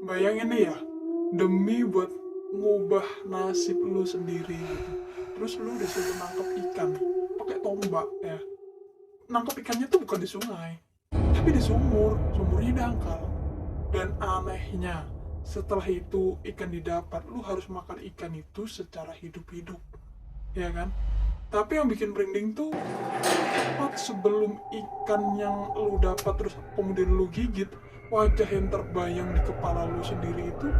bayangin nih ya, demi buat ngubah nasib lu sendiri gitu. Terus lu disuruh nangkep ikan nih, pakai tombak ya. Nangkep ikannya tuh bukan di sungai, tapi di sumur. Sumurnya dangkal. Dan anehnya, setelah itu ikan didapat, lu harus makan ikan itu secara hidup-hidup, ya kan? Tapi yang bikin merinding tuh, tepat sebelum ikan yang lu dapat terus kemudian lu gigit, wajah yang terbayang di kepala lu sendiri itu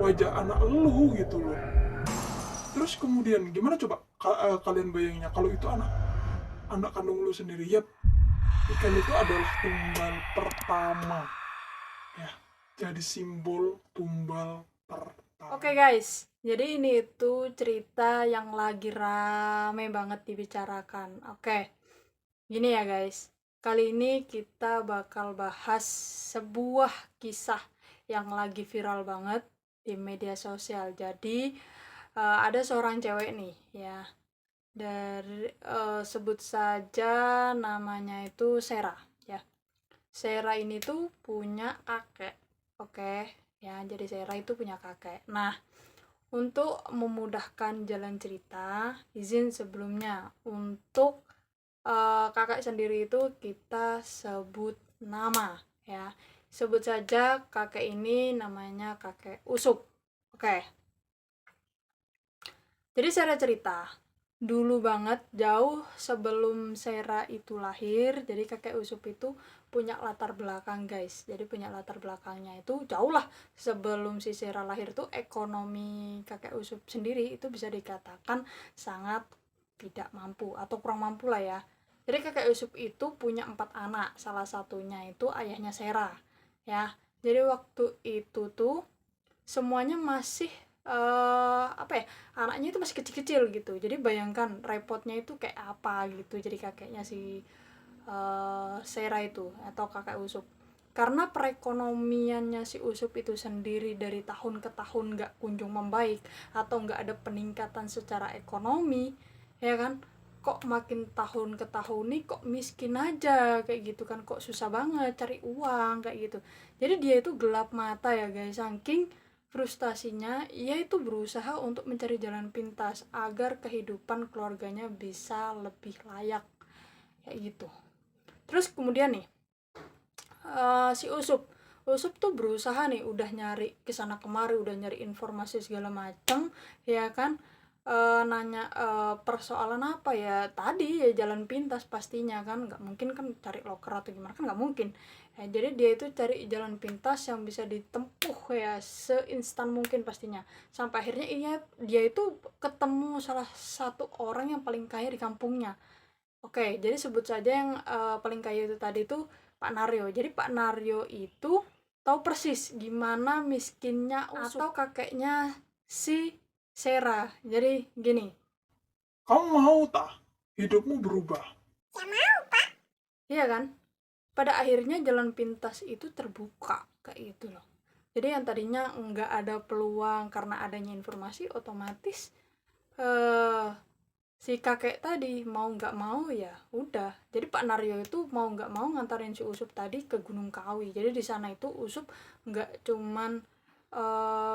wajah anak lu gitu loh. Terus kemudian gimana coba kalian bayanginnya kalau itu anak anak kandung lu sendiri? Yap, ikan itu adalah tumbal pertama ya. Jadi simbol tumbal Oke pertama. guys, jadi ini itu cerita yang lagi rame banget dibicarakan. Oke, gini ya guys. Kali ini kita bakal bahas sebuah kisah yang lagi viral banget di media sosial. Jadi ada seorang cewek nih ya, dari sebut saja namanya itu Sera ya. Sera ini tuh punya kakek. Oke, ya, jadi Sera itu punya kakek. Nah, untuk memudahkan jalan cerita, izin sebelumnya untuk kakak sendiri itu kita sebut nama ya. Sebut saja kakek ini namanya kakek Usup. Oke. Jadi Sera cerita, dulu banget jauh sebelum Sera itu lahir, jadi kakek Usup itu punya latar belakang guys. Jadi punya latar belakangnya itu jauh lah sebelum si Sera lahir tuh ekonomi kakek Usup sendiri itu bisa dikatakan sangat tidak mampu atau kurang mampu lah ya. Jadi kakek Usup itu punya 4 anak, salah satunya itu ayahnya Sera ya. Jadi waktu itu tuh semuanya masih apa ya, anaknya itu masih kecil-kecil gitu. Jadi bayangkan repotnya itu kayak apa gitu jadi kakeknya si Sera itu atau kakek Usup, karena perekonomiannya si Usup itu sendiri dari tahun ke tahun nggak kunjung membaik atau nggak ada peningkatan secara ekonomi ya kan. Kok makin tahun ke tahun nih kok miskin aja kayak gitu kan, kok susah banget cari uang kayak gitu. Jadi dia itu gelap mata ya guys, saking frustasinya ia itu berusaha untuk mencari jalan pintas agar kehidupan keluarganya bisa lebih layak kayak gitu. Terus kemudian nih si Usup tuh berusaha nih, udah nyari kesana kemari, udah nyari informasi segala macem ya kan. Nanya persoalan apa ya tadi, ya jalan pintas pastinya kan, nggak mungkin kan cari loker atau gimana kan, nggak mungkin ya. Jadi dia itu cari jalan pintas yang bisa ditempuh ya seinstan mungkin pastinya, sampai akhirnya dia itu ketemu salah satu orang yang paling kaya di kampungnya. Oke, jadi sebut saja yang paling kaya itu tadi tuh Pak Naryo. Jadi Pak Naryo itu tahu persis gimana miskinnya Usup atau kakeknya si Sera. Jadi gini, Kamu mau tak hidupmu berubah? iya kan? Pada akhirnya jalan pintas itu terbuka kayak gitu loh. Jadi yang tadinya nggak ada peluang karena adanya informasi, otomatis eh si kakek tadi mau nggak mau ya udah. Jadi Pak Naryo itu mau nggak mau ngantarin si Usup tadi ke Gunung Kawi. Jadi di sana itu Usup nggak cuman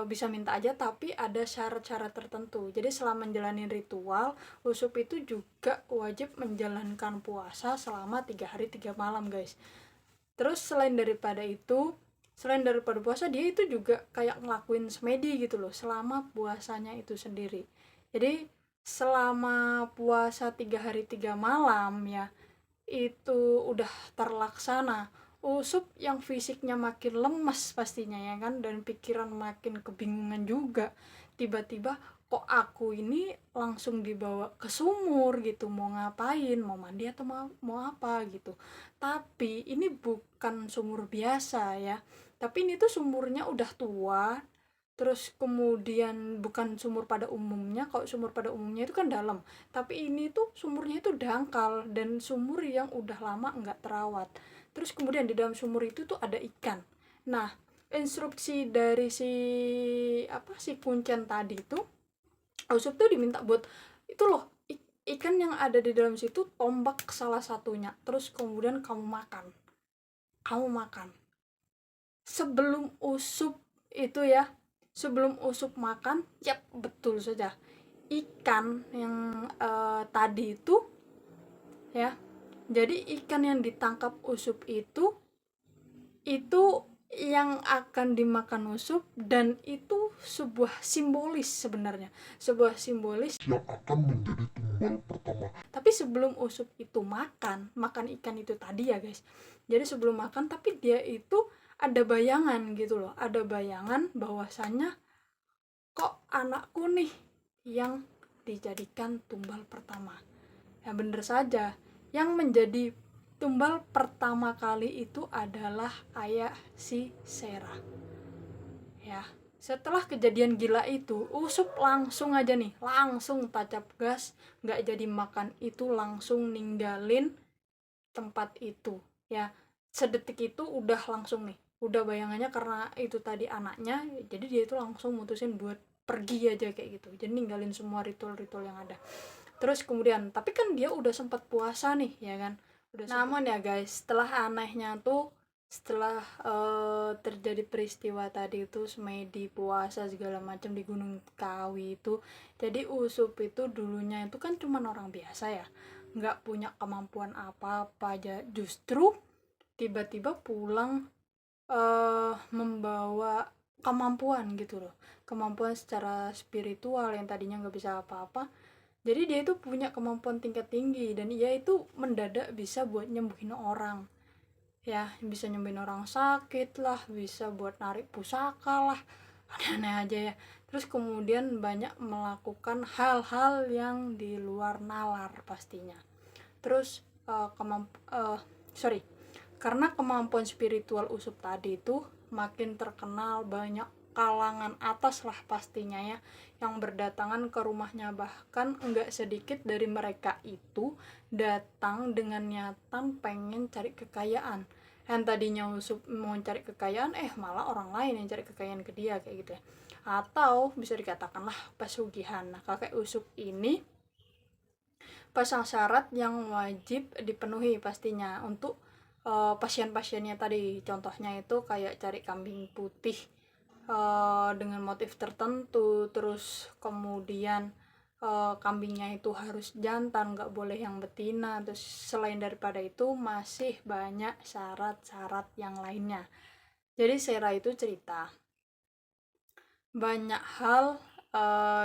bisa minta aja, tapi ada syarat-syarat tertentu. Jadi selama menjalani ritual, Usup itu juga wajib menjalankan puasa selama 3 hari 3 malam guys. Terus selain daripada puasa, dia itu juga kayak ngelakuin semedi gitu loh selama puasanya itu sendiri. Jadi selama puasa 3 hari 3 malam ya, itu udah terlaksana. Usup yang fisiknya makin lemes pastinya ya kan, dan pikiran makin kebingungan juga. Tiba-tiba kok aku ini langsung dibawa ke sumur gitu, mau ngapain, mau mandi atau mau apa gitu. Tapi ini bukan sumur biasa ya, tapi ini tuh sumurnya udah tua. Terus kemudian bukan sumur pada umumnya. Kalau sumur pada umumnya itu kan dalam, tapi ini tuh sumurnya itu dangkal dan sumur yang udah lama nggak terawat. Terus kemudian di dalam sumur itu tuh ada ikan. Nah, instruksi dari si kuncen tadi tuh, Usup tuh diminta buat itu loh, ikan yang ada di dalam situ tombak salah satunya, terus kemudian kamu makan. Sebelum Usup itu ya, sebelum Usup makan, yap betul saja, ikan yang tadi itu ya, jadi ikan yang ditangkap Usup itu yang akan dimakan Usup, dan itu sebuah simbolis sebenarnya, sebuah simbolis yang akan menjadi tumbal pertama. tapi sebelum Usup itu makan ikan itu tadi ya guys, jadi sebelum makan tapi dia itu ada bayangan gitu loh, ada bayangan bahwasanya kok anakku nih yang dijadikan tumbal pertama. Ya bener saja, yang menjadi tumbal pertama kali itu adalah ayah si Sera. Ya, setelah kejadian gila itu, Usup langsung aja nih, langsung tancap gas, nggak jadi makan itu, langsung ninggalin tempat itu. Ya, sedetik itu udah langsung nih, udah bayangannya karena itu tadi anaknya, jadi dia itu langsung mutusin buat pergi aja kayak gitu, jadi ninggalin semua ritual-ritual yang ada. Terus kemudian, tapi kan dia udah sempat puasa nih ya kan, namun ya guys, setelah anehnya tuh, setelah terjadi peristiwa tadi itu, semedi puasa segala macam di Gunung Kawi itu, jadi Usup itu dulunya itu kan cuman orang biasa ya, nggak punya kemampuan apa-apa aja, justru tiba-tiba pulang membawa kemampuan gitu loh, kemampuan secara spiritual yang tadinya nggak bisa apa-apa, jadi dia itu punya kemampuan tingkat tinggi, dan ia itu mendadak bisa buat nyembuhin orang ya, bisa nyembuhin orang sakit lah, bisa buat narik pusaka lah, aneh-aneh aja ya. Terus kemudian banyak melakukan hal-hal yang di luar nalar pastinya. Terus karena kemampuan spiritual Usup tadi itu makin terkenal, banyak kalangan atas lah pastinya ya yang berdatangan ke rumahnya, bahkan enggak sedikit dari mereka itu datang dengan niatan pengen cari kekayaan. Yang tadinya Usup mau cari kekayaan, malah orang lain yang cari kekayaan ke dia kayak gitu ya. Atau bisa dikatakanlah pesugihan. Nah, kakek Usup ini pasang syarat yang wajib dipenuhi pastinya untuk pasien-pasiennya tadi. Contohnya itu kayak cari kambing putih dengan motif tertentu, terus kemudian kambingnya itu harus jantan, nggak boleh yang betina. Terus selain daripada itu masih banyak syarat-syarat yang lainnya. Jadi Sera itu cerita banyak hal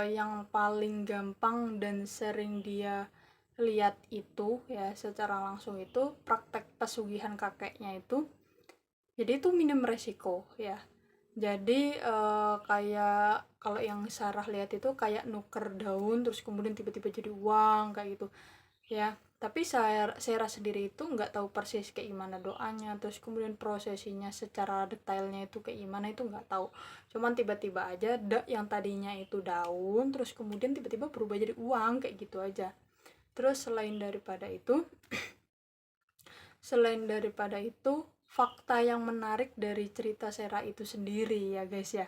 yang paling gampang dan sering dia lihat itu ya secara langsung itu praktek pesugihan kakeknya itu. Jadi itu minim resiko ya. Jadi kayak kalau yang Sarah lihat itu kayak nuker daun terus kemudian tiba-tiba jadi uang kayak gitu ya. Tapi Sarah sendiri itu nggak tahu persis kayak gimana doanya, terus kemudian prosesinya secara detailnya itu kayak gimana itu nggak tahu. Cuman tiba-tiba aja yang tadinya itu daun terus kemudian tiba-tiba berubah jadi uang kayak gitu aja. Terus selain daripada itu fakta yang menarik dari cerita Sera itu sendiri ya guys ya,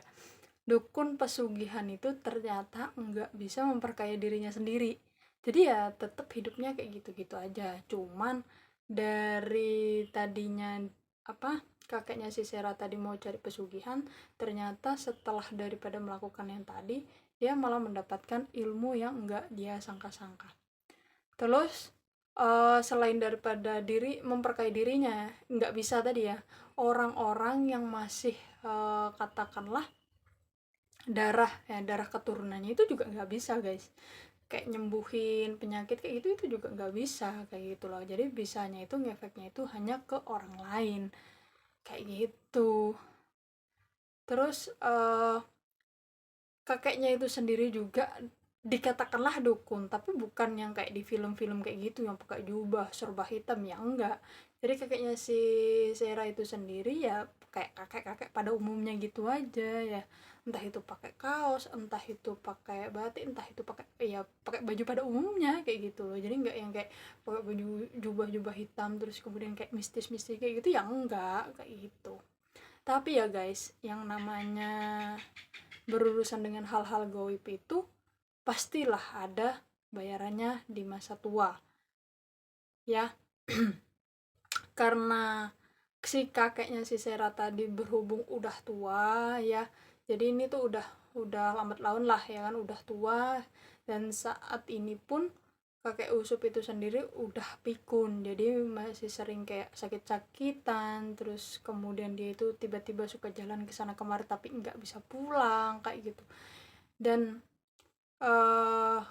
dukun pesugihan itu ternyata nggak bisa memperkaya dirinya sendiri, jadi ya tetap hidupnya kayak gitu-gitu aja. Cuman dari tadinya kakeknya si Sera tadi mau cari pesugihan, ternyata setelah daripada melakukan yang tadi, dia malah mendapatkan ilmu yang nggak dia sangka-sangka. Terus selain daripada memperkaya dirinya, nggak bisa tadi ya, orang-orang yang masih katakanlah darah keturunannya itu juga nggak bisa guys, kayak nyembuhin penyakit kayak gitu itu juga nggak bisa kayak gitu loh. Jadi bisanya itu ngefeknya itu hanya ke orang lain kayak gitu. Terus kakeknya itu sendiri juga dikatakanlah dukun, tapi bukan yang kayak di film-film kayak gitu yang pakai jubah serba hitam ya, enggak. Jadi kakeknya si Sera itu sendiri ya kayak kakek-kakek pada umumnya gitu aja ya, entah itu pakai kaos, entah itu pakai batik, entah itu pakai baju pada umumnya kayak gitu loh. Jadi enggak yang kayak pakai baju jubah-jubah hitam terus kemudian kayak mistis-mistis kayak gitu ya, enggak kayak gitu. Tapi ya guys, yang namanya berurusan dengan hal-hal gaib itu pastilah ada bayarannya di masa tua ya. Karena si kakeknya si Sera tadi berhubung udah tua ya, Jadi ini tuh udah lambat laun lah ya kan, udah tua, dan saat ini pun kakek Usup itu sendiri udah pikun, jadi masih sering kayak sakit-sakitan, terus kemudian dia itu tiba-tiba suka jalan ke sana kemari tapi nggak bisa pulang kayak gitu. Dan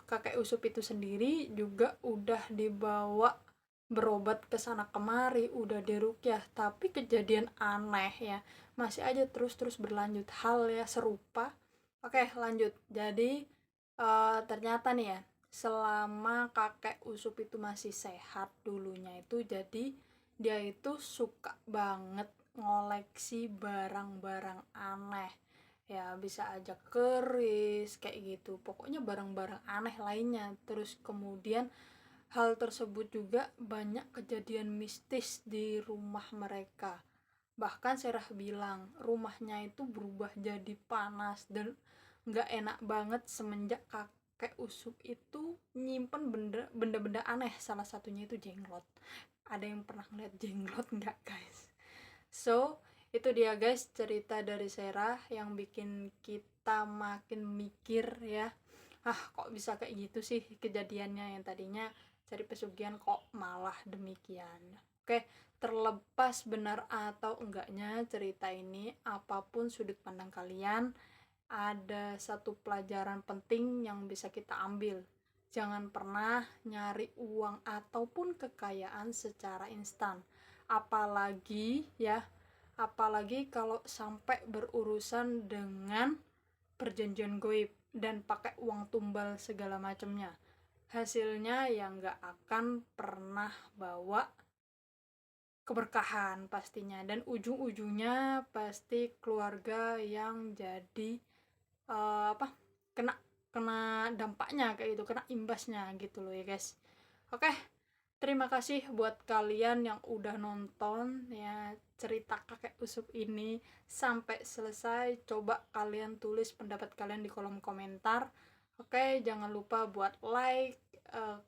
kakek Usup itu sendiri juga udah dibawa berobat ke sana kemari, udah diruqyah, tapi kejadian aneh ya masih aja terus berlanjut, hal ya serupa. Oke, lanjut. Jadi ternyata nih ya, selama kakek Usup itu masih sehat dulunya itu, jadi dia itu suka banget ngoleksi barang-barang aneh. Ya bisa aja keris kayak gitu. Pokoknya barang-barang aneh lainnya. Terus kemudian hal tersebut juga banyak kejadian mistis di rumah mereka. Bahkan Serah bilang rumahnya itu berubah jadi panas dan nggak enak banget semenjak kakek Usup itu nyimpen benda-benda aneh. Salah satunya itu jenglot. Ada yang pernah ngeliat jenglot nggak guys? So itu dia guys cerita dari Serah yang bikin kita makin mikir ya, kok bisa kayak gitu sih kejadiannya, yang tadinya cari pesugihan kok malah demikian. Oke, terlepas benar atau enggaknya cerita ini, apapun sudut pandang kalian, ada satu pelajaran penting yang bisa kita ambil. Jangan pernah nyari uang ataupun kekayaan secara instan. Apalagi kalau sampai berurusan dengan perjanjian goib dan pakai uang tumbal segala macamnya. Hasilnya yang nggak akan pernah bawa keberkahan pastinya, dan ujung-ujungnya pasti keluarga yang jadi kena kena dampaknya kayak gitu, kena imbasnya gitu loh ya guys. Oke, terima kasih buat kalian yang udah nonton ya cerita kakek Usup ini sampai selesai. Coba kalian tulis pendapat kalian di kolom komentar. Oke, jangan lupa buat like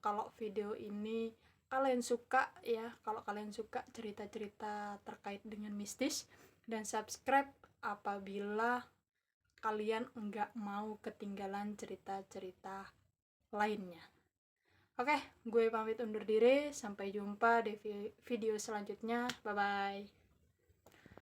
kalau video ini kalian suka ya, kalau kalian suka cerita-cerita terkait dengan mistis, dan subscribe apabila kalian enggak mau ketinggalan cerita-cerita lainnya. Oke, gue pamit undur diri. Sampai jumpa di video selanjutnya. Bye-bye.